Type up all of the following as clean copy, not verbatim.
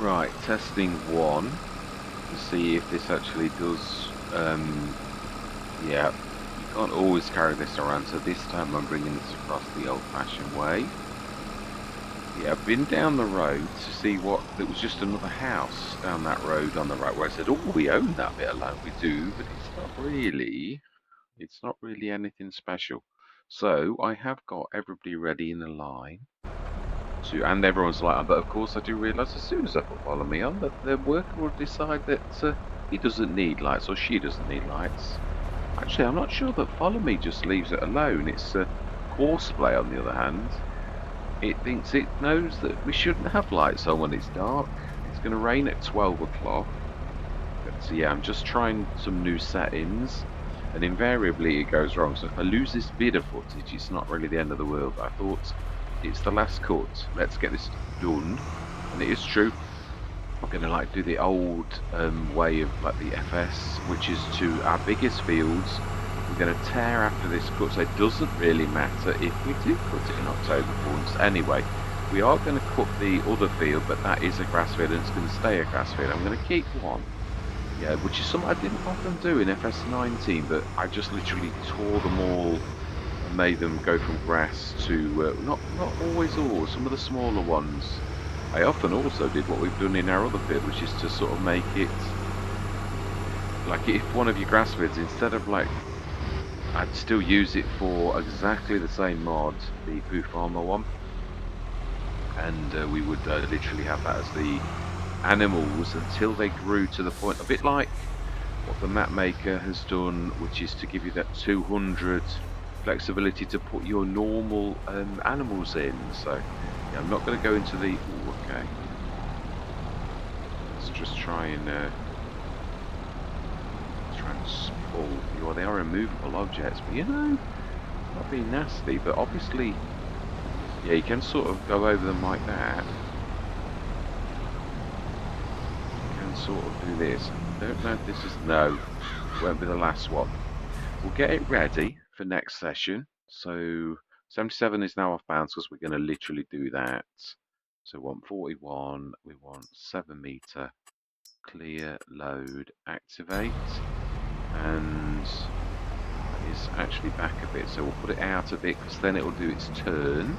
Right, testing one to see if this actually does. Yeah, you can't always carry this around, so this time I'm bringing this across the old-fashioned way. Yeah, I've been down the road to see what. There was just another house down that road on the right where I said, "Oh, we own that bit of land." We do, but it's not really. It's not really anything special. So I have got everybody ready in the line to, and everyone's like, but of course I do realise as soon as I put follow me on that the worker will decide that he doesn't need lights or she doesn't need lights. Actually, I'm not sure that follow me just leaves it alone. It's horseplay, on the other hand. It thinks it knows that we shouldn't have lights on when it's dark. It's going to rain at 12 o'clock. So yeah, I'm just trying some new settings, and invariably it goes wrong. So if I lose this bit of footage, it's not really the end of the world. I thought it's the last cut. Let's get this done, and it is true. I'm gonna like do the old way of like the FS, which is to our biggest fields. We're gonna tear after this cut, so it doesn't really matter if we do cut it in October for once. Anyway, we are going to cut the other field, but that is a grass field and it's going to stay a grass field. I'm going to keep one. Yeah, which is something I didn't often do in FS19, but I just literally tore them all and made them go from grass to not always all. Some of the smaller ones. I often also did what we've done in our other field, which is to sort of make it like if one of your grass fields, instead of like, I'd still use it for exactly the same mod, the Poo Farmer one, and we would literally have that as the animals until they grew to the point, a bit like what the map maker has done, which is to give you that 200 flexibility to put your normal animals in. So yeah, I'm not going to go into the. Ooh, okay, let's just try and pull. Well, they are immovable objects, but you know, not being nasty. But obviously, yeah, you can sort of go over them like that. You can sort of do this. I don't know if this is no. Won't be the last one. We'll get it ready for next session. So 77 is now off bounds because we're going to literally do that. So we want 41, we want 7 meter, clear, load, activate, and that is actually back a bit. So we'll put it out a bit because then it will do its turn.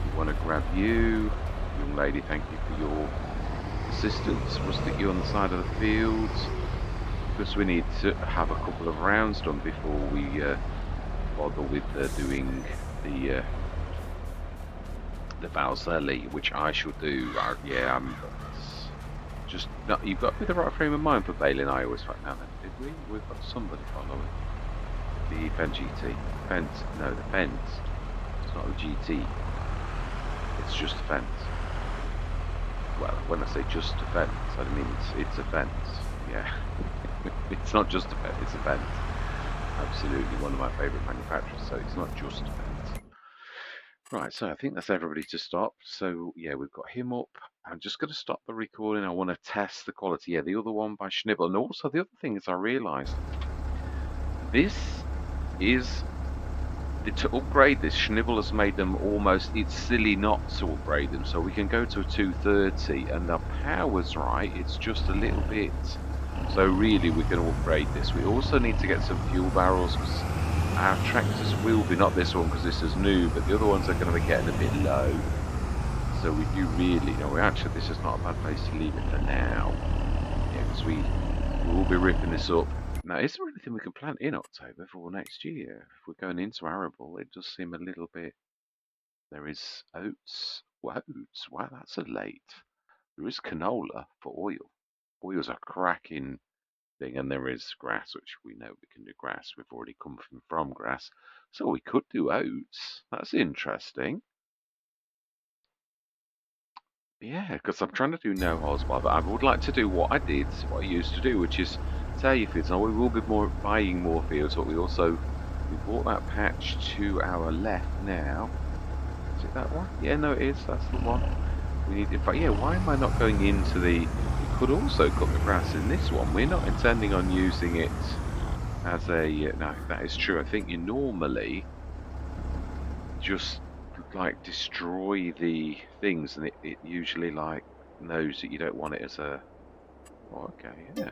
We want to grab you, young lady, thank you for your assistance. We'll stick you on the side of the field, because we need to have a couple of rounds done before we bother with doing the Valzelli, which I should do. Yeah, I'm just not. You've got to be the right frame of mind for bailing Iowas right now. Then did we? We've got somebody following the Fent GT. Fent, no, the Fent. It's not a GT. It's just a Fent. Well, when I say just a Fent, I mean it's a Fent. Yeah, it's not just a Fent. It's a Fent. Absolutely one of my favourite manufacturers, so it's not just a Fent. Right, so I think that's everybody to stop. So yeah, we've got him up. I'm just going to stop the recording. I want to test the quality. Yeah, the other one by Schnibble. And also the other thing is I realised this is, to upgrade this, Schnibble has made them almost, it's silly not to upgrade them. So we can go to a 230 and the power's right. It's just a little bit. So really we're going to upgrade this. We also need to get some fuel barrels because our tractors will be, not this one because this is new, but the other ones are going to be getting a bit low. So we do really, actually this is not a bad place to leave it for now. Yeah, because we will be ripping this up. Now, is there anything we can plant in October for next year? If we're going into arable, it does seem a little bit. There is oats. Well, oats. Wow, that's a late. There is canola for oil. Oil's a cracking thing, and there is grass, which we know we can do grass. We've already come from grass, so we could do oats. That's interesting. Yeah, because I'm trying to do no holes bar, but I would like to do what I did, what I used to do, which is tell fields. Now we will be buying more fields, but we bought that patch to our left now. Is it that one? Yeah, no, it is. That's the one. We need. In fact, yeah. Why am I not going into the? We could also cut the grass in this one. We're not intending on using it as a. No, that is true. I think you normally just like destroy the things, and it usually like knows that you don't want it as a... Oh, okay, yeah.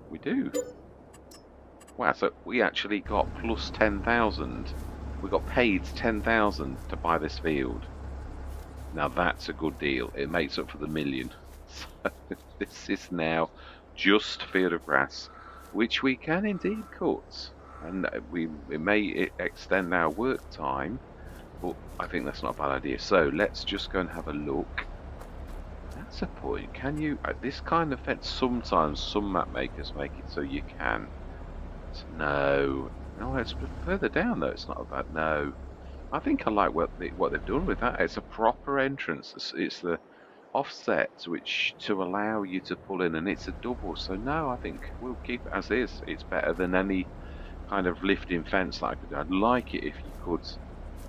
We do. Wow, so we actually got plus 10,000. We got paid 10,000 to buy this field. Now that's a good deal. It makes up for the million. So this is now just field of grass, which we can indeed cut. And it may extend our work time, but I think that's not a bad idea. So let's just go and have a look. That's a point. Can you, this kind of fence, sometimes some map makers make it so you can. No, no, it's further down though. It's not about no. I think I like what they've done with that. It's a proper entrance. It's the offset which to allow you to pull in, and it's a double. So no, I think we'll keep it as is. It's better than any kind of lifting fence that I could do. I'd like it if you could.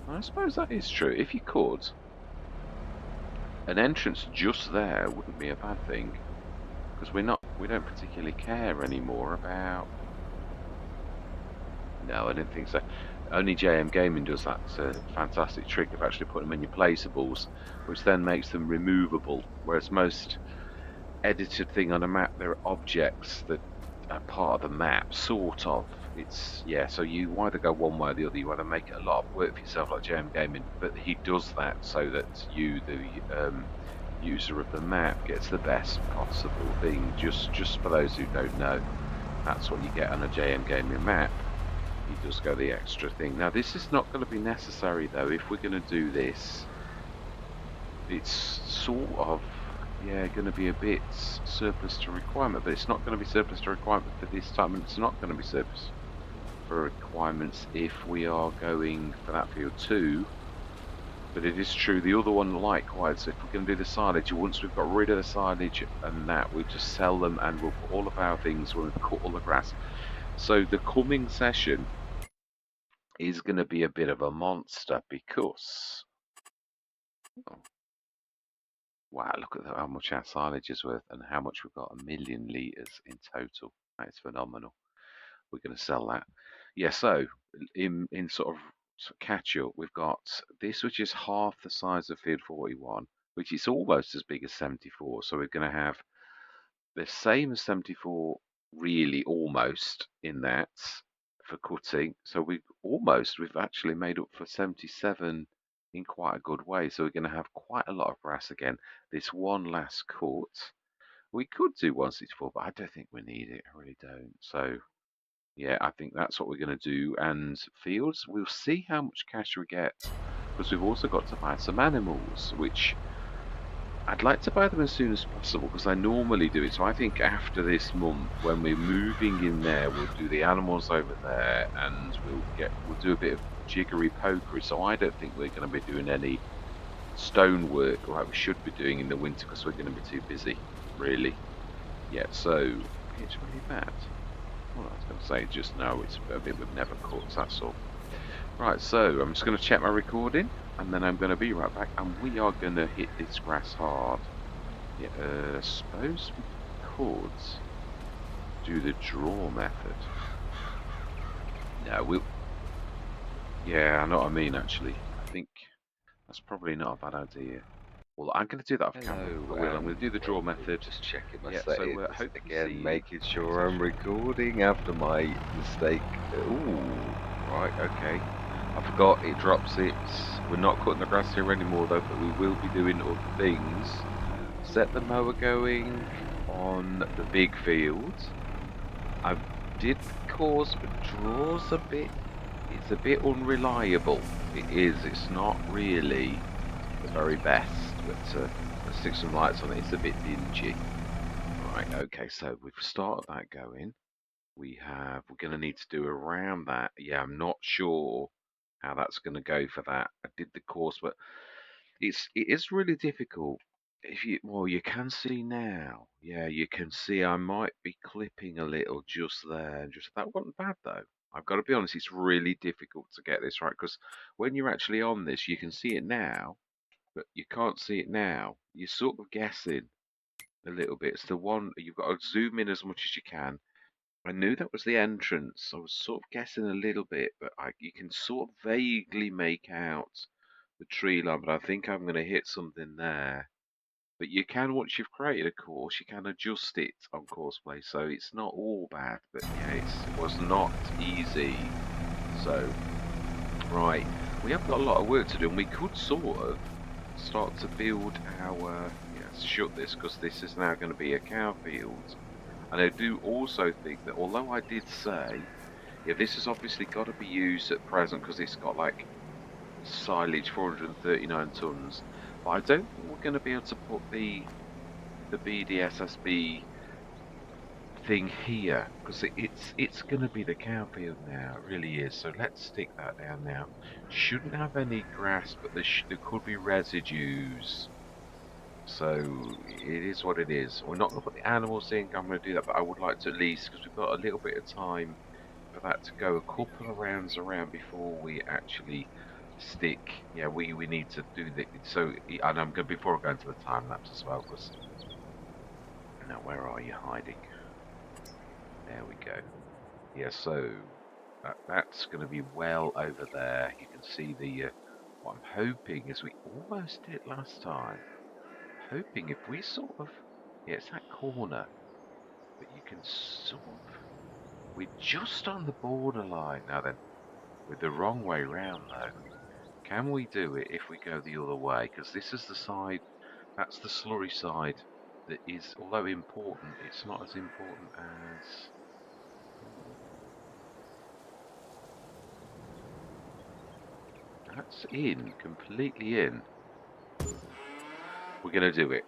I suppose that is true. If you could, an entrance just there wouldn't be a bad thing because we don't particularly care anymore about. No, I didn't think so. Only JM Gaming does that fantastic trick of actually putting them in your placeables, which then makes them removable. Whereas most edited thing on a map, there are objects that are part of the map, sort of. It's yeah. So you either go one way or the other. You either make it a lot of work for yourself, like JM Gaming, but he does that so that you, the user of the map, gets the best possible thing. Just for those who don't know, that's what you get on a JM Gaming map. He does go the extra thing. Now this is not going to be necessary though. If we're going to do this, it's sort of yeah going to be a bit surplus to requirement, but it's not going to be surplus to requirement for this time, and it's not going to be surplus for requirements if we are going for that field too. But it is true the other one likewise. So if we're going to do the silage, once we've got rid of the silage and that, we just sell them and we'll put all of our things when we've cut all the grass. So the coming session is going to be a bit of a monster because, oh, wow, look at how much our silage is worth and how much we've got, 1,000,000 litres in total. That is phenomenal. We're going to sell that. Yeah, so in sort of catch up, we've got this, which is half the size of Field 41, which is almost as big as 74. So we're going to have the same as 74, really, almost in that for cutting. So we've actually made up for 77 in quite a good way. So we're going to have quite a lot of brass again. This one last cut, we could do 164, but I don't think we need it. I really don't. So yeah, I think that's what we're going to do. And fields, we'll see how much cash we get because we've also got to buy some animals, which I'd like to buy them as soon as possible because I normally do it. So I think after this month, when we're moving in there, we'll do the animals over there, and we'll do a bit of jiggery pokery. So I don't think we're going to be doing any stonework like we should be doing in the winter because we're going to be too busy, really. Yeah, so it's really bad. Well, I was going to say just no, it's a bit we've never caught. That's all. Right, so I'm just going to check my recording, and then I'm going to be right back, and we are going to hit this grass hard. Yeah, suppose we could do the draw method. No, we'll... Yeah, I know what I mean, actually. I think that's probably not a bad idea. Well, I'm going to do that off camera. I will. I'm going to do the draw method. Just checking my Yeah, settings so hopefully again, making sure I'm recording after my mistake. Ooh, right, okay. I forgot it drops it. We're not cutting the grass here anymore though, but we will be doing other things. Set the mower going on the big field. I did cause, but draws a bit. It's a bit unreliable. It is. It's not really the very best. But let's stick some lights on it. It's a bit dingy. Right. Okay. So we've started that going. We're going to need to do around that. Yeah, I'm not sure how that's going to go for that. I did the course, but it is really difficult. If you well, you can see now. Yeah, you can see I might be clipping a little just there. Just that wasn't bad though. I've got to be honest, it's really difficult to get this right because when you're actually on this, you can see it now, but you can't see it now. You're sort of guessing a little bit. It's the one you've got to zoom in as much as you can. I knew that was the entrance. I was sort of guessing a little bit, but you can sort of vaguely make out the tree line. But I think I'm going to hit something there. But you can, once you've created a course, you can adjust it on Courseplay, so it's not all bad. But yeah, it was not easy. So, right, we have got a lot of work to do, and we could sort of start to build our. Yeah, shut this because this is now going to be a cow field. And I do also think that although I did say, yeah, this has obviously got to be used at present because it's got like silage 439 tons, but I don't think we're going to be able to put the BDSSB thing here because it's going to be the cow field now. It really is. So let's stick that down now. Shouldn't have any grass, but there could be residues. So it is what it is. We're not going to put the animals in. I'm going to do that, but I would like to at least because we've got a little bit of time for that to go a couple of rounds around before we actually stick. Yeah, we need to do the so. And I'm going before I go into the time lapse as well because now where are you hiding? There we go. Yeah, so that's going to be well over there. You can see the. What I'm hoping is we almost did it last time. Hoping if we sort of. Yeah, it's that corner, but you can sort of. We're just on the borderline now. Then we're the wrong way round though. Can we do it if we go the other way? Because this is the side. That's the slurry side. That is, although important, it's not as important as. That's in, completely in. We're going to do it.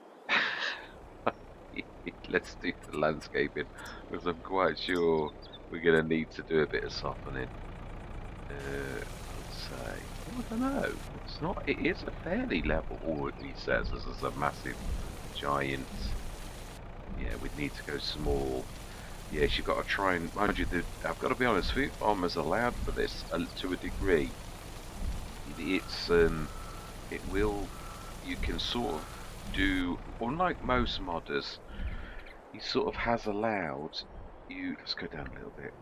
Let's do the landscaping because I'm quite sure we're going to need to do a bit of softening. Let's say, oh, I don't know. It's not. It is a fairly level. Or he says this is a massive, giant. Yeah, we'd need to go small. Yes, you've got to try and mind you. I've got to be honest. Food farmers allowed for this to a degree. It's it will. You can sort of do, unlike most modders, he sort of has allowed you. Let's go down a little bit.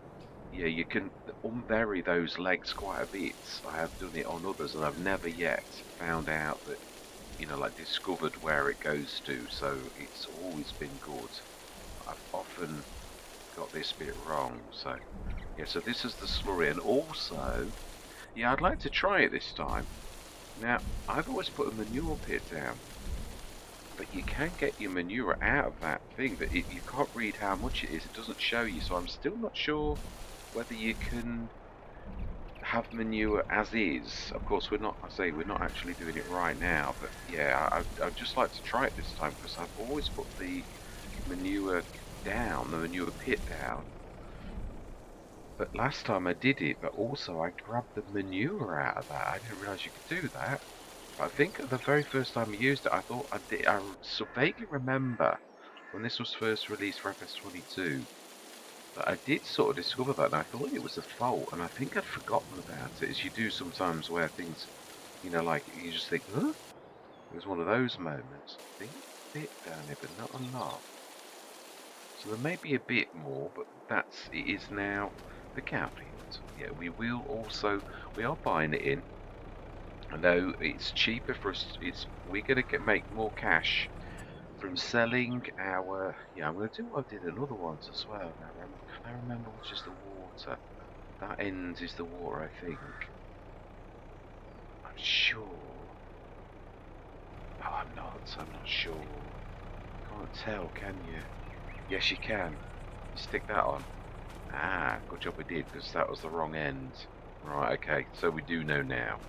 Yeah, you can unbury those legs quite a bit. I have done it on others, and I've never yet found out that, like discovered where it goes to. So it's always been good. I've often got this bit wrong. So yeah, so this is the slurry, and also, yeah, I'd like to try it this time. Now, I've always put a manure pit down, but you can get your manure out of that thing, but you can't read how much it is. It doesn't show you, so I'm still not sure whether you can have manure as is. Of course, we're not. I say we're not actually doing it right now, but yeah, I'd just like to try it this time because I've always put the manure down, the manure pit down. But last time I did it, but also I grabbed the manure out of that. I didn't realise you could do that. I think the very first time I used it, I thought I did. I so vaguely remember when this was first released for FS22 that I did sort of discover that, and I thought it was a fault, and I think I'd forgotten about it, as you do sometimes where things, like you just think, huh? It was one of those moments. I think a bit down here, but not a lot. So there may be a bit more, but it is now the cow field. Yeah, we are buying it in. I know it's cheaper for us. We're gonna make more cash from selling our. Yeah, I'm gonna do what I did in other ones as well. Now, can I remember which is the water? That end is the water, I think. I'm sure. Oh, I'm not. I'm not sure. Can't tell, can you? Yes, you can. You stick that on. Ah, good job we did, because that was the wrong end. Right, okay. So we do know now.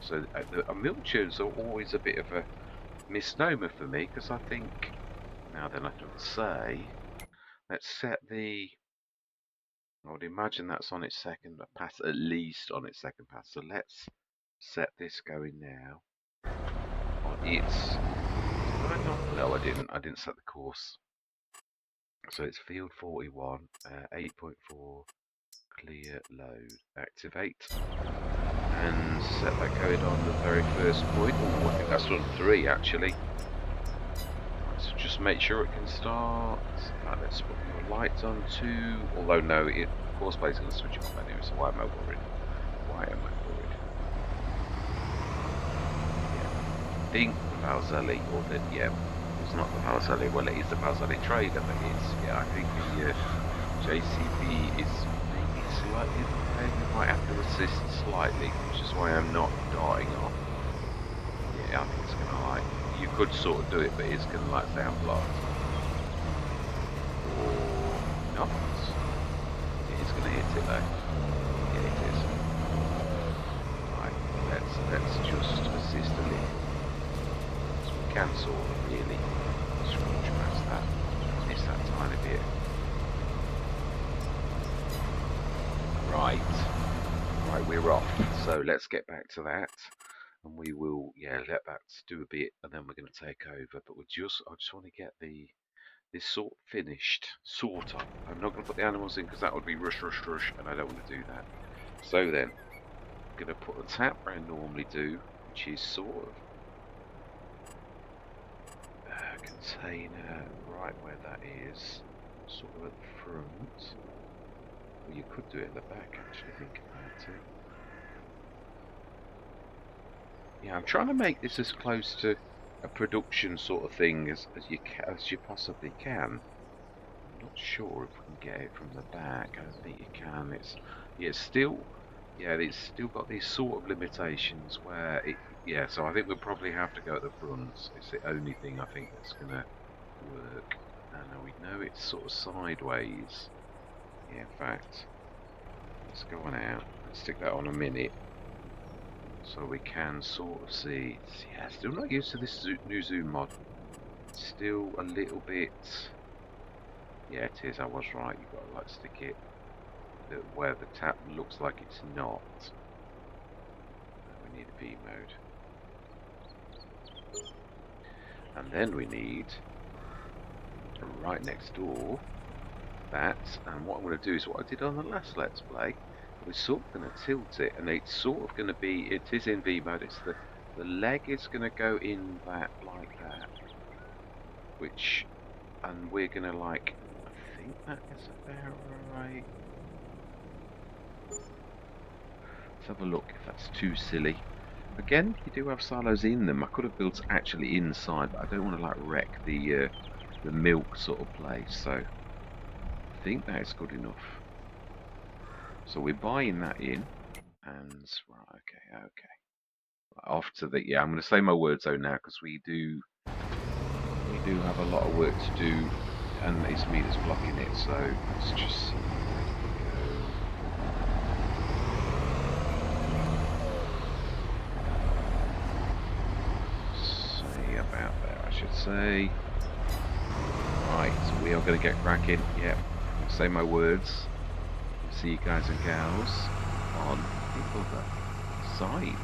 So the milk tunes are always a bit of a misnomer for me, because I think, now then I can say, let's set the, I would imagine that's on its second pass, at least on its second pass. So let's set this going now. On its, did I not? No, I didn't. I didn't set the course. So it's field 41, 8.4, clear load, activate. And set that going on the very first point. Oh, I think that's on 3 actually. So just make sure it can start. Let's put your lights on 2. Although no, course play is going to switch off anyway, so why am I worried? Why am I worried? Yeah. Think Valzelli, or then yeah. it's not the Balzali. Well, it is the Balzali trailer, but yeah, I think the JCB is maybe slightly in the way. We might have to assist slightly, which is why I'm not darting off. Yeah, I think it's going to like, you could sort of do it, but it's going to like sound blocked. Or not. It is going to hit it though. Yeah, it is. Right, let's just assist a little. So we can sort of really scrunch past that. Miss that tiny bit. Right, we're off. So let's get back to that, and we will, yeah, let that do a bit, and then we're going to take over. But I just want to get this sort finished, sort of. I'm not going to put the animals in because that would be rush, and I don't want to do that. So then, I'm going to put the tap where I normally do, which is sort of container right where that is, sort of at the front. Well, you could do it at the back, actually, think about it. Yeah, I'm trying to make this as close to a production sort of thing as you possibly can. I'm not sure if we can get it from the back. I don't think you can. It's still, yeah, it's still got these sort of limitations where it, yeah. So I think we'll probably have to go at the front. It's the only thing I think that's gonna work. And we know it's sort of sideways. Yeah, in fact, let's go on out and stick that on a minute. So we can sort of see, yeah, still not used to this new zoom mod. Still a little bit, yeah it is, I was right, you've got to like stick it where the tap looks like it's not. We need a V mode. And then we need, right next door, that, and what I'm going to do is what I did on the last Let's Play. We're sort of going to tilt it, and it's sort of going to be, it is in V mode, it's the leg is going to go in that, like that, which, and we're going to like, I think that is about right. Let's have a look if that's too silly. Again, you do have silos in them. I could have built actually inside, but I don't want to like wreck the milk sort of place, so I think that is good enough. So we're buying that in, and right, okay. Off to the, yeah, I'm going to say my words though now because we do have a lot of work to do, and it's me that's blocking it. So let's just see. Say about there, I should say. Right, so we are going to get cracking. Yep, I'll say my words. See you guys and gals on the other side.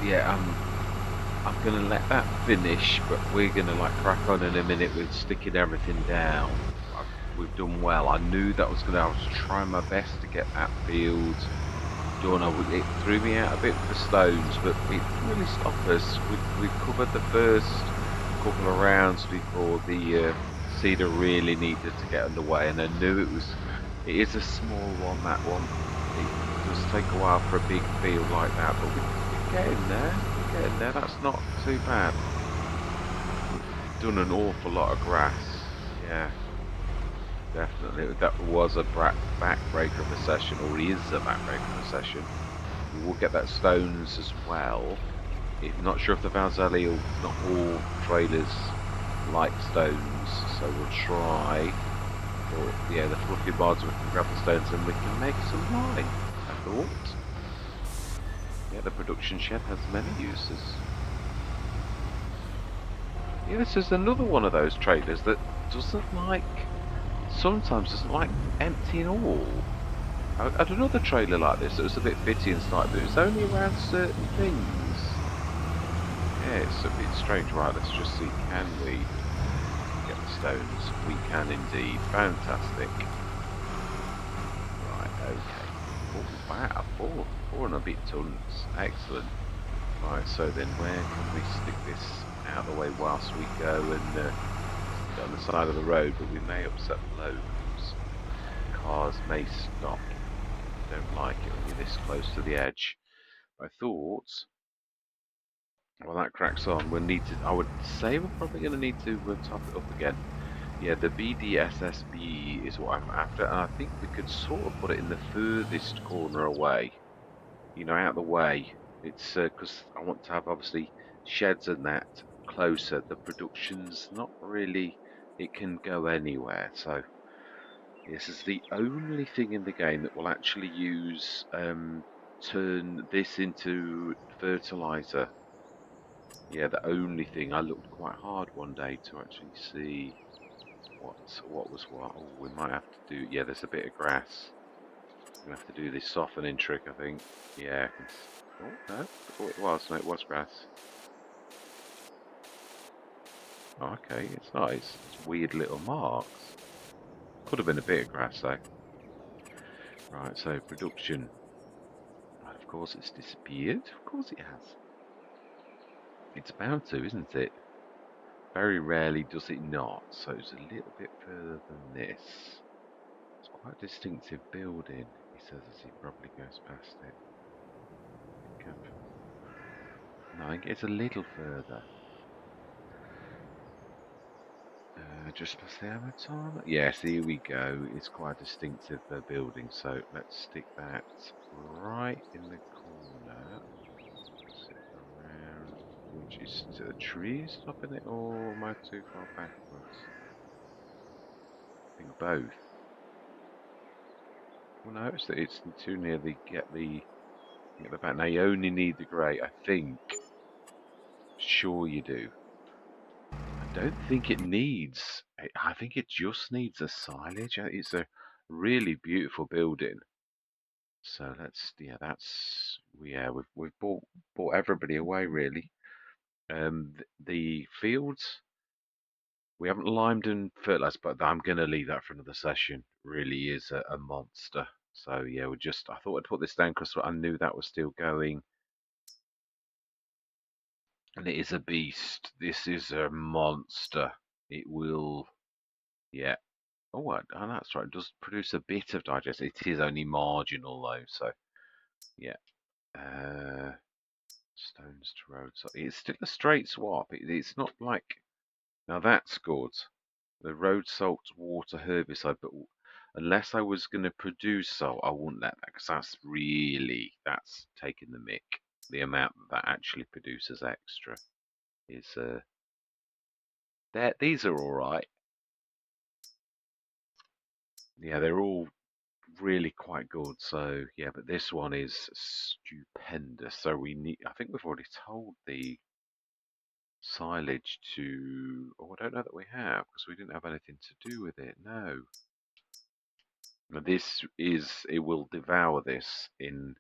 yeah, I'm gonna let that finish, but we're gonna like crack on in a minute with sticking everything down. We've done well. I knew that was gonna. I was trying my best to get that field done. It threw me out a bit with the stones, but it didn't really stop us. We covered the first couple of rounds before the cedar really needed to get underway, and I knew it was. It is a small one. That one. It does take a while for a big field like that, but we're getting there. We're getting there. That's not too bad. We've done an awful lot of grass. Yeah, definitely. That was a backbreaker of a session, or is a backbreaker of a session. We will get that stones as well. Not sure if the Valzelli or not all trailers like stones, so we'll try. Or yeah, the fluffy mods, we can grab the stones and we can make some line. I thought. Yeah, the production shed has many uses. Yeah, this is another one of those trailers that doesn't like, sometimes doesn't like emptying all. I had another trailer like this that was a bit bitty and started, but it was only around certain things. Yeah, it's a bit strange. Right, let's just see. Can we get the stones? We can indeed. Fantastic. Right, okay. Oh, wow, four and a bit tons. Excellent. Right, so then where can we stick this out of the way whilst we go and stick it on the side of the road, but we may upset the locals. Cars may stop. Don't like it when you're this close to the edge. I thought, well, that cracks on. We'll need to. I would say we're probably going to need to top it up again. Yeah, the BDSSB is what I'm after, and I think we could sort of put it in the furthest corner away. You know, out of the way. It's because I want to have obviously sheds and that closer. The production's not really. It can go anywhere. So this is the only thing in the game that will actually use turn this into fertilizer. Yeah, the only thing. I looked quite hard one day to actually see what was what. Oh, we might have to do. Yeah, there's a bit of grass. We're gonna have to do this softening trick, I think. Yeah, I can. Oh no! Oh, it was. No, it was grass. Oh, okay, it's nice. It's weird little marks. Could have been a bit of grass though. Right, so production. Right, of course it's disappeared. Of course it has. It's bound to, isn't it? Very rarely does it not. So it's a little bit further than this. It's quite a distinctive building, he says as he probably goes past it. No, I think it's a little further. Just past the Avatar. Yes, here we go. It's quite a distinctive building. So let's stick that right in the corner. Sit around. Which is it a tree stopping it, or am I too far backwards? I think both. Well, no, it's too near the get the back. Now you only need the grey. I think. Sure, you do. I don't think it needs. I think it just needs a silage. It's a really beautiful building. So yeah, we've bought everybody away really. The fields we haven't limed and fertilized, but I'm going to leave that for another session. Really is a monster. So yeah, I thought I'd put this down because I knew that was still going, and it is a beast. This is a monster. It will, yeah. Oh, that's right. It does produce a bit of digest. It is only marginal though. So yeah. Uh, Stones to road. So it's still a straight swap. It's not like now that's good. The road salt water herbicide, but unless I was going to produce salt, I wouldn't let that because that's taking the mick. The amount that actually produces extra is there. These are all right. Yeah, they're all really quite good. So yeah, but this one is stupendous. So we need. I think we've already told the silage to. Oh, I don't know that we have because we didn't have anything to do with it. No. Now this is. It will devour this in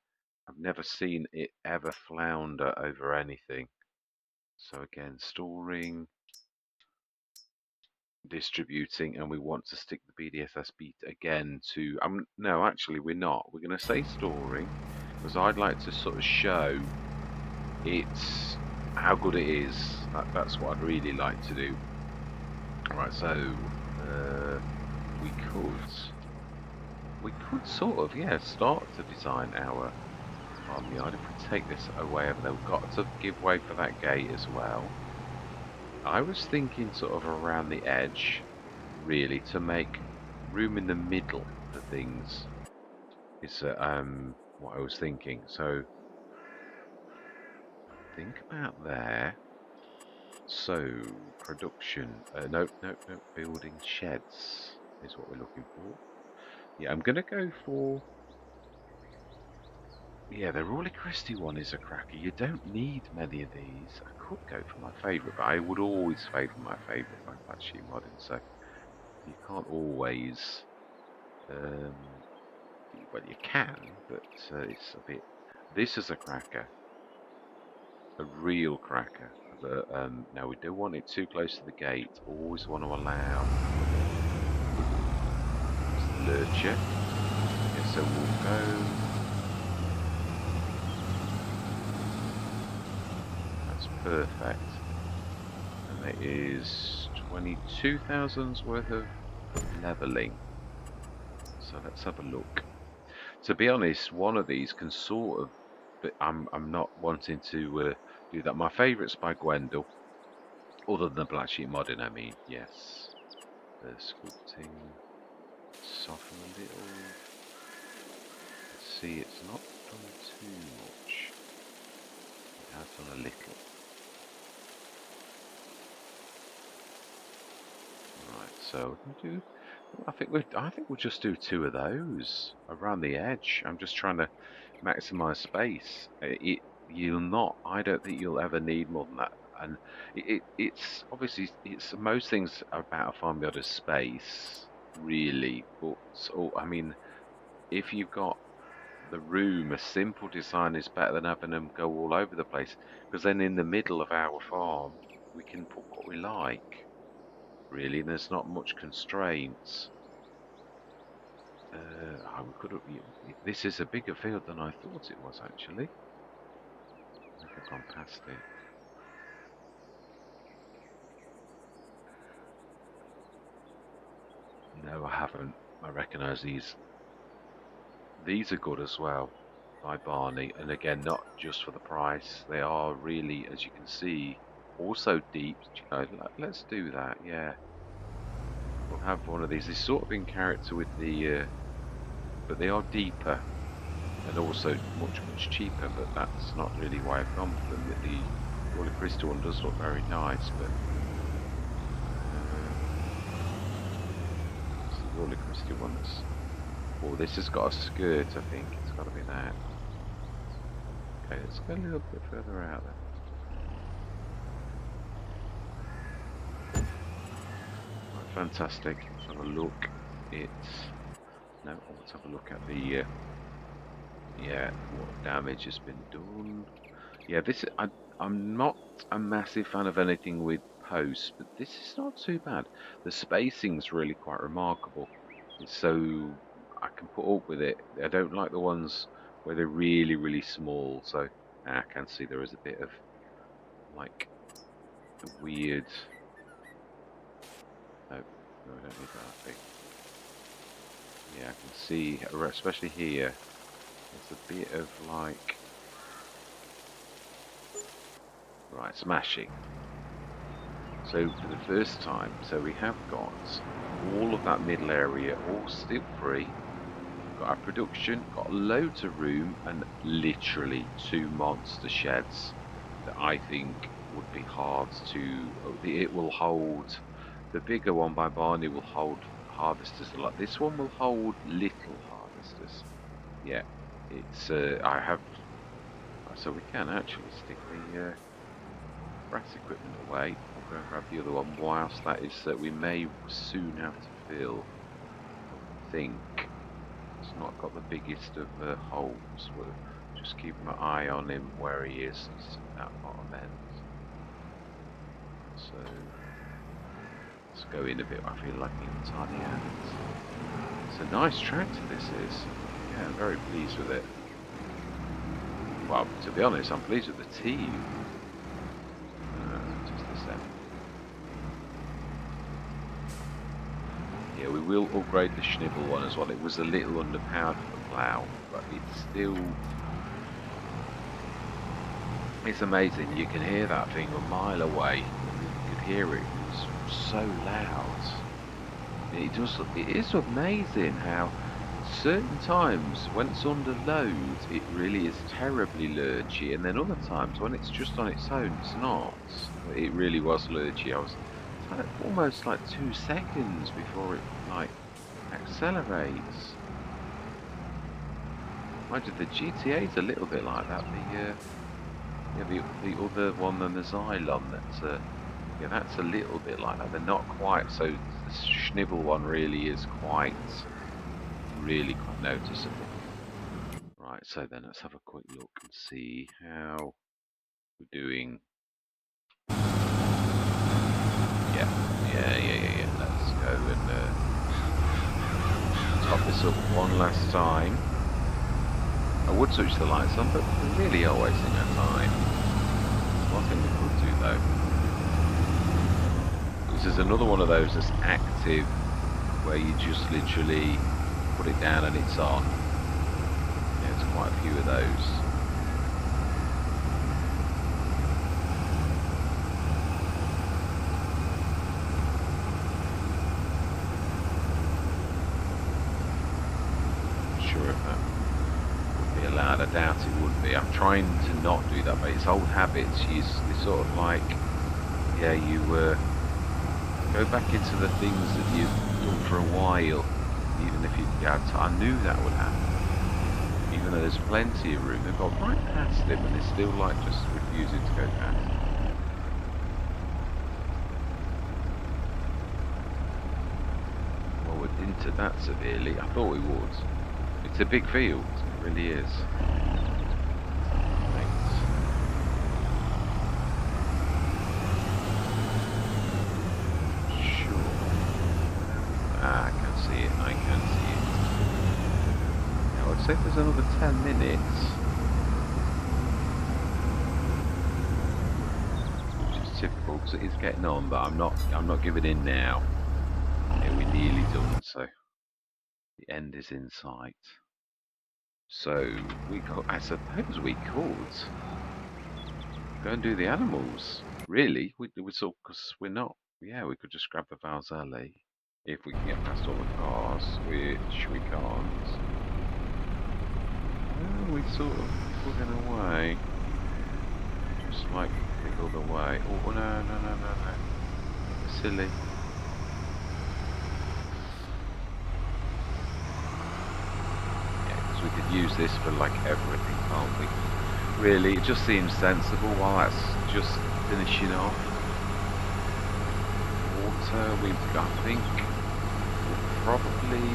I've never seen it ever flounder over anything. So again, storing, distributing, and we want to stick the BDSS beat again to, no, actually we're not. We're going to say storing, because I'd like to sort of show it's how good it is. That's what I'd really like to do. Alright, so we could sort of, yeah, start to design our farmyard. If we take this away over there, we've got to give way for that gate as well. I was thinking sort of around the edge, really, to make room in the middle for things. Is what I was thinking. So think about there. So production. Nope, nope, nope. Building sheds is what we're looking for. Yeah, I'm gonna go for. Yeah, the Rawley Christie one is a cracker. You don't need many of these. I could go for my favourite, but I would always favour my favourite by Flat Sheet Modding. So you can't always. Um, well, you can, but it's a bit. This is a cracker, a real cracker. But now we don't want it too close to the gate. Always want to allow the lurcher. Yeah, so we'll go. That's perfect. And it is 22,000's worth of leveling. So let's have a look. To be honest, one of these can sort of, but I'm not wanting to do that. My favourite's by Gwendol, other than the black sheet modding. I mean, yes, sculpting, soften a little. See, it's not done too much. It has done a little. Right, so we can do. I think we'll just do two of those around the edge. I'm just trying to maximize space. You'll not. I don't think you'll ever need more than that. And it's obviously it's most things about a farmyard is space, really. But I mean, if you've got the room, a simple design is better than having them go all over the place. Because then in the middle of our farm, we can put what we like. Really, there's not much constraints. We could have. This is a bigger field than I thought it was actually. I think I've gone past it. No, I haven't. I recognise these. These are good as well by Barney, and again, not just for the price. They are really, as you can see, also deep. Let's do that. Yeah, we'll have one of these. They're sort of in character with the, but they are deeper and also much cheaper. But that's not really why I've gone for them. The Roller Crystal one does look very nice, but it's the Roller Crystal one that's. Oh, this has got a skirt. I think it's got to be that. Okay, let's go a little bit further out then. Right, fantastic. Let's have a look. No. Let's have a look at the. Yeah, what damage has been done. Yeah, I'm not a massive fan of anything with posts, but this is not too bad. The spacing's really quite remarkable. It's so I can put up with it. I don't like the ones where they're really small. So I can see there is a bit of like a weird. No, no, I don't need that. I think. Yeah, I can see, especially here. There's a bit of like right smashing. So for the first time, so we have got all of that middle area all still free. Got our production, got loads of room, and literally two monster sheds that I think would be hard to. It will hold. The bigger one by Barney will hold harvesters a lot. This one will hold little harvesters. Yeah, it's. I have. So we can actually stick the brass equipment away. I'll go and grab the other one whilst that is that we may soon have to fill. I think it's not got the biggest of holes. We'll Just keep my eye on him where he is. He's at that bottom end. So let's go in a bit. I feel like a little tiny ant. It's a nice tractor, this is. Yeah, I'm very pleased with it. Well, to be honest, I'm pleased with the team. Just a sec. Yeah, we will upgrade the Schnibbel one as well. It was a little underpowered for the plough, but it's still... It's amazing. You can hear that thing a mile away. You could hear it. It's so loud. It is amazing how certain times when it's under load, it really is terribly lurchy, and then other times when it's just on its own, it's not. It really was lurchy. It's like almost like 2 seconds before it like accelerates. Mind you, the GTA's a little bit like that. The other one than the Xylon, yeah, that's a little bit like that. They're not quite, so the Schnibbel one really is quite noticeable. Right, so then let's have a quick look and see how we're doing. Yeah. Let's go and top this up one last time. I would switch the lights on, but we really are wasting our time. There's one thing we could do though. This is another one of those that's active, where you just literally put it down and it's on. Yeah, there's quite a few of those. Not sure if that would be allowed. I doubt it would be. I'm trying to not do that, but it's old habits. You sort of like, yeah, you go back into the things that you've done for a while, even if you had to. I knew that would happen. Even though there's plenty of room, they've got right past him and they're still like just refusing to go past. Well, we're into that severely. I thought we would. It's a big field, it really is. I can see it. Now, I'd say there's another 10 minutes. Which is typical because it is getting on, but I'm not giving in now. Yeah, we're nearly done, so the end is in sight. So I suppose we could go and do the animals. Really, we sort because we're not. Yeah, we could just grab the Valzelli. If we can get past all the cars, which we can't. Well, we sort of plugging away. Just like wiggle the way. Oh, no. Silly. Yeah, because we could use this for like everything, can't we? Really, it just seems sensible while that's just finishing off. Water, I think we'll probably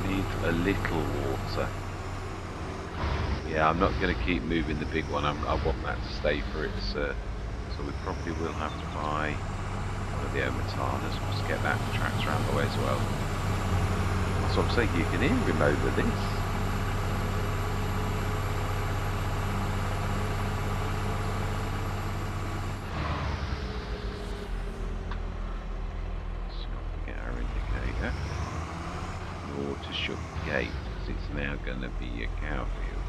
need a little water. Yeah, I'm not going to keep moving the big one. I want that to stay for its. So we probably will have to buy one of the Omatanas. We'll just get that tractor out of the way as well. That's what I'm saying. You can hear him over this. To shut the gate because it's now going to be a cow field.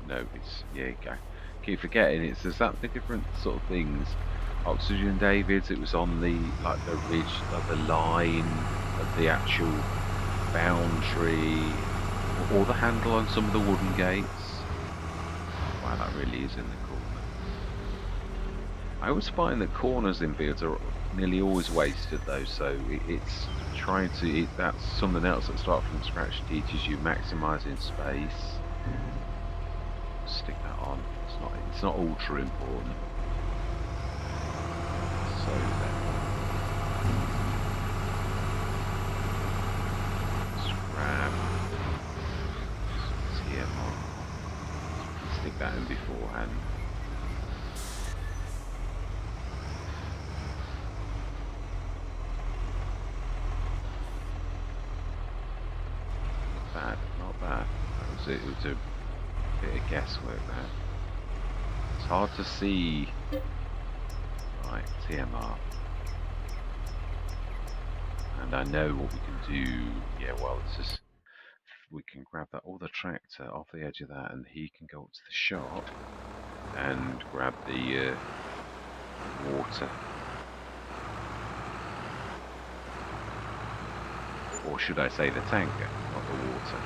No, it's keep forgetting there's that the different sort of things. Oxygen Davids, it was on the ridge, the line of the actual boundary, or the handle on some of the wooden gates. Wow, that really is in the corner. I always find that corners in fields are nearly always wasted though, so that's something else that Start From Scratch teaches you, maximising space. stick that on. It's not ultra important. So then let's grab some TMR. Stick that in beforehand. Not bad, not bad. It was a bit of guesswork there. It's hard to see. Right, TMR. And I know what we can do. Yeah, well, it's just we can grab that other tractor off the edge of that, and he can go up to the shop and grab the water. Or should I say the tanker, not the water.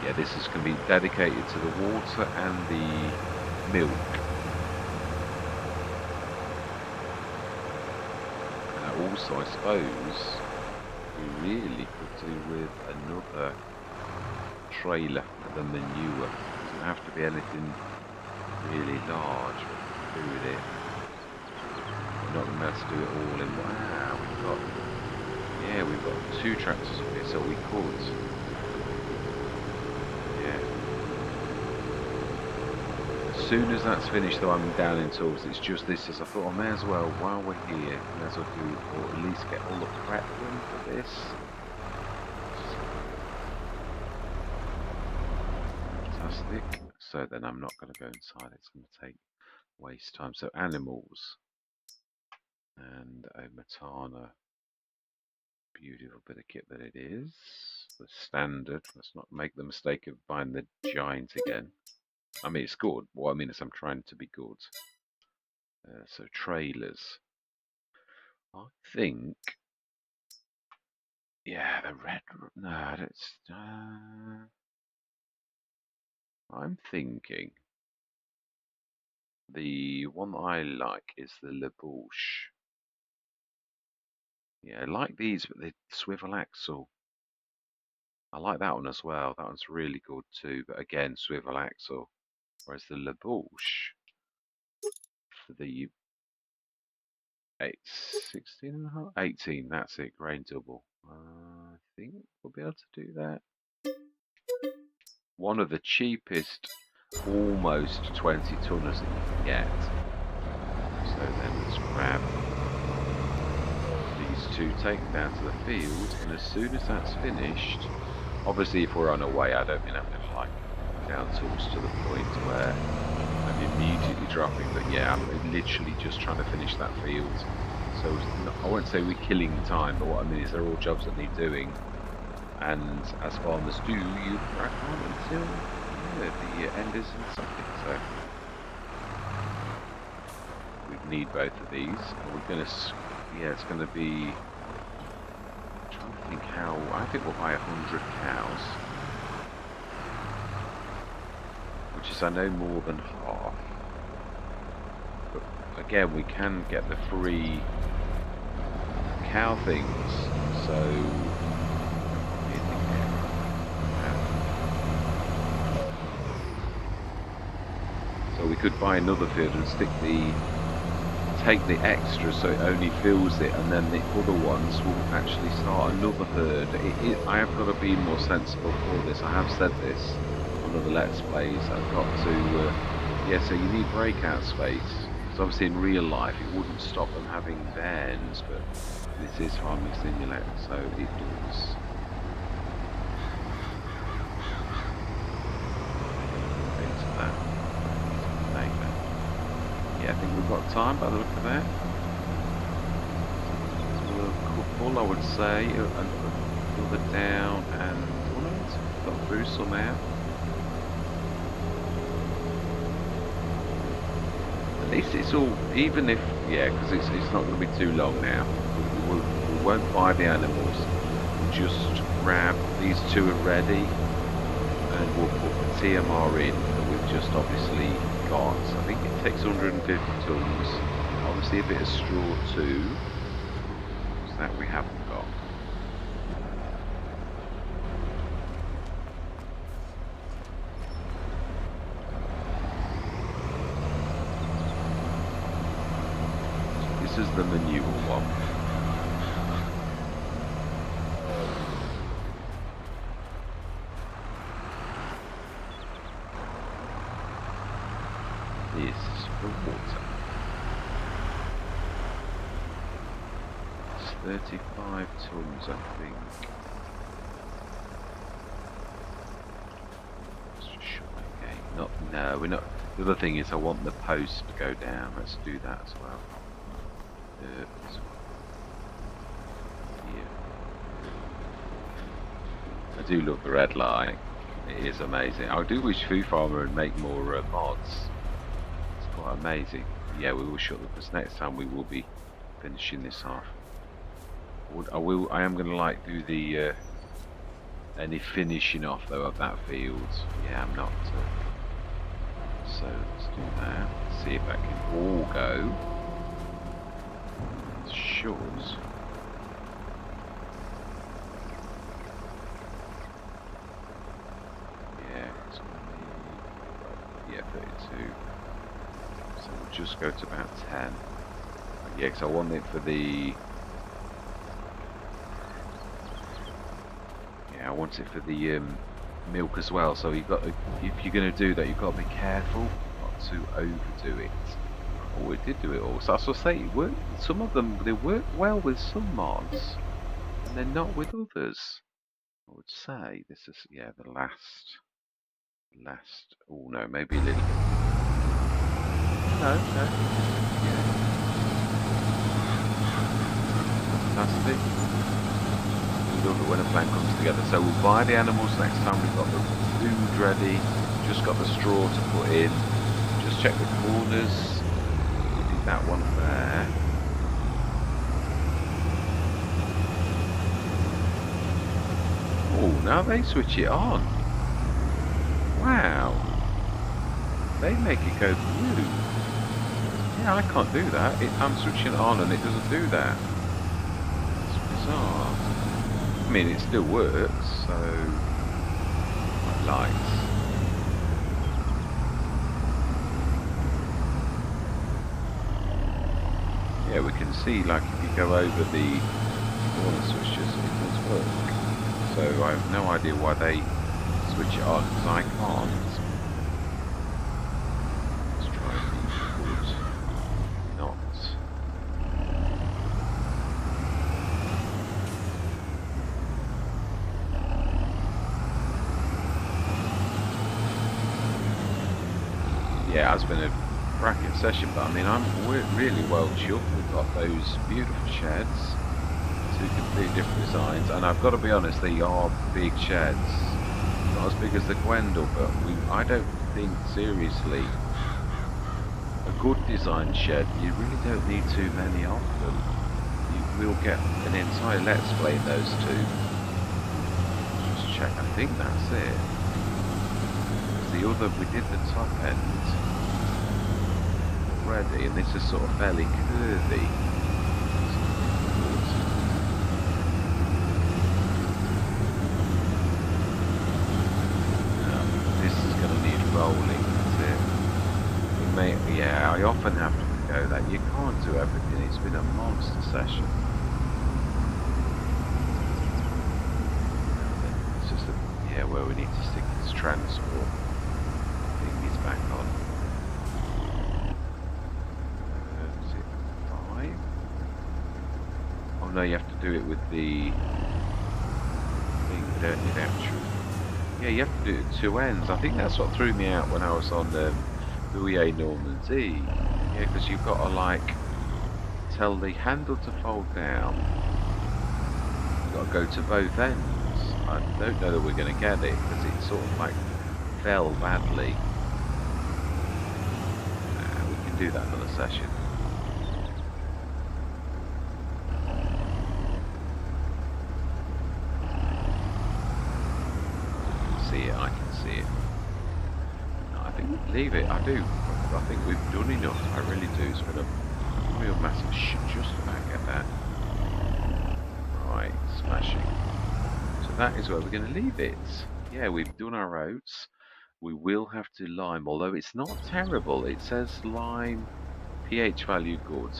Yeah, this is going to be dedicated to the water and the milk. And also, I suppose, we really could do with another trailer for the manure. It doesn't have to be anything really large, but we can do with it. We're not going to be able to do it all in. Wow, we've got 2 tractors up here, so we could. Yeah. As soon as that's finished, though, I'm down in tools. It's just this, as I thought, I may as well, while we're here, may as well do, or at least get all the prep done for this. Fantastic. So then I'm not going to go inside. It's going to waste time. So animals and a Matana. Beautiful bit of kit that it is. The standard. Let's not make the mistake of buying the giant again. I mean, it's good. What I mean is I'm trying to be good. So trailers. I think. Yeah, the red. No, that's. I'm thinking. The one that I like is the Le Bouche. Yeah, I like these, but the swivel axle. I like that one as well. That one's really good too. But again, swivel axle. Whereas the Le Bouche for the 16.5, 18. That's it. Grain double. I think we'll be able to do that. One of the cheapest, almost 20 tonners that you can get. So then let's grab these 2, take them down to the field, and as soon as that's finished, obviously if we're on our way, I don't mean I'm going to like down tools to the point where I'm immediately dropping, but yeah, I'm literally just trying to finish that field. So I won't say we're killing time, but what I mean is they're all jobs that need doing, and as farmers do, you crack on until the end is in something. So we need both of these, and we're going to, yeah, it's going to be, I'm trying to think how, I think we'll buy 100 cows, which is I know more than half, but again we can get the free cow things, so we could buy another field and take the extra so it only fills it, and then the other ones will actually start another herd. I have got to be more sensible for this. I have said this on other Let's Plays. I've got to, yeah, so you need breakout space. Because obviously in real life it wouldn't stop them having vans, but this is Farming Simulator, so it does. Yeah, I think we've got time by the look of that. A couple, I would say, and further down, and got through somehow. At least it's all, even if, yeah, because it's not going to be too long now. We won't buy the animals. We'll just grab these 2 are ready, and we'll put the TMR in that we've just obviously got. I think it takes 150 tons. Obviously a bit of straw too, because that we haven't got. This is the manure one. This is for water. It's 35 tons, I think. Let's just shut that gate. No, we're not. The other thing is I want the post to go down. Let's do that as well. This one. Here. I do love the red light. It is amazing. I do wish Foo Farmer would make more mods. It's quite amazing. Yeah, we will shut this next time. We will be finishing this off. I am going to like do the any finishing off though of that field. Yeah, I'm not. So let's do that. See if that can all go. It should. Yeah, it's going to be 32. So we'll just go to about 10. Yeah, because I want it for the. Yeah, I want it for the milk as well. So you've got to, if you're going to do that, you've got to be careful not to overdo it. Oh, we did do it all. So I was say, some of them they work well with some mods, and they're not with others. I would say this is the last. Oh no, maybe a little. No. Yeah. Fantastic. We love it when a plan comes together. So we'll buy the animals next time. We've got the food ready. Just got the straw to put in. Just check the corners. We did that one there. Oh, now they switch it on. Wow. They make it go blue. Yeah, I can't do that. I'm switching it on and it doesn't do that. It's bizarre. I mean, it still works, so lights. Yeah, we can see, like, if you go over the corner switches, it does work. So I have no idea why they switch it on, because I can't. Let's try and be good. Not. Yeah, it's been a cracking session, but I mean, we're really well chuffed. We've got those beautiful sheds, two completely different designs, and I've got to be honest, they are big sheds. Not as big as the Gwendol, but I don't think, seriously, a good design shed, you really don't need too many of them. You will get an entire Let's Play in those two. Just check, I think that's it. The other, we did the top end already, and this is sort of fairly curvy. This is going to need rolling, that's it. Yeah, I often have to go that. You can't do everything, it's been a monster session. It's just where we need to stick this transport. Back on. Is it 5? Oh no, you have to do it with the thing, don't you, actually? Yeah, you have to do it at two ends. I think that's what threw me out when I was on the Bouillet Normandy. Yeah, because you've got to, like, tell the handle to fold down. You've got to go to both ends. I don't know that we're going to get it, because it sort of, like, fell badly. Do that another session. I can see it. No, I think leave it. I do. I think we've done enough. I really do. It's been a real massive just about get that. Right, smashing. So that is where we're going to leave it. Yeah, we've done our roads. We will have to lime, although it's not terrible. It says lime pH value good.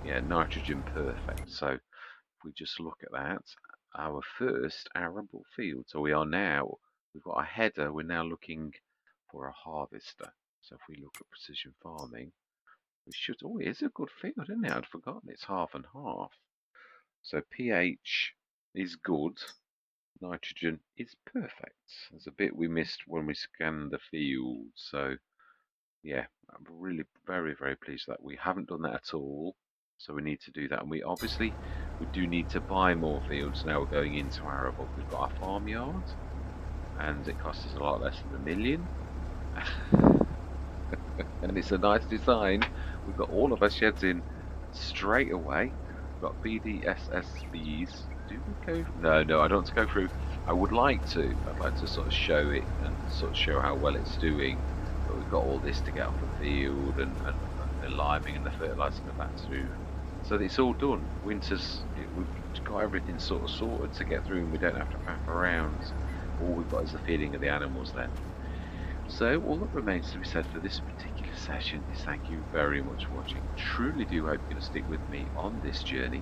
Yeah, nitrogen perfect. So if we just look at that, our first arable field. So we are now, we've got a header, we're now looking for a harvester. So if we look at precision farming, we should, oh, it is a good field, isn't it? I'd forgotten it's half and half. So pH is good, nitrogen is perfect. There's a bit we missed when we scanned the field. So yeah, I'm really very pleased that we haven't done that at all. So we need to do that, and we obviously we do need to buy more fields now. We're going into arable. We've got our farmyard, and it costs us a lot less than $1 million, and it's a nice design. We've got all of our sheds in straight away. We've got BDSSBs. Do we go? No, no, I don't want to go through. I would like to. I'd like to sort of show it and sort of show how well it's doing. But we've got all this to get off the field and the liming and the fertilising of that too. So it's all done. We've got everything sort of sorted to get through, and we don't have to faff around. All we've got is the feeding of the animals then. So all that remains to be said for this particular session is thank you very much for watching. Truly do hope you're going to stick with me on this journey.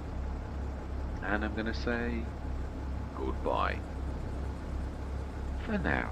And I'm going to say goodbye for now.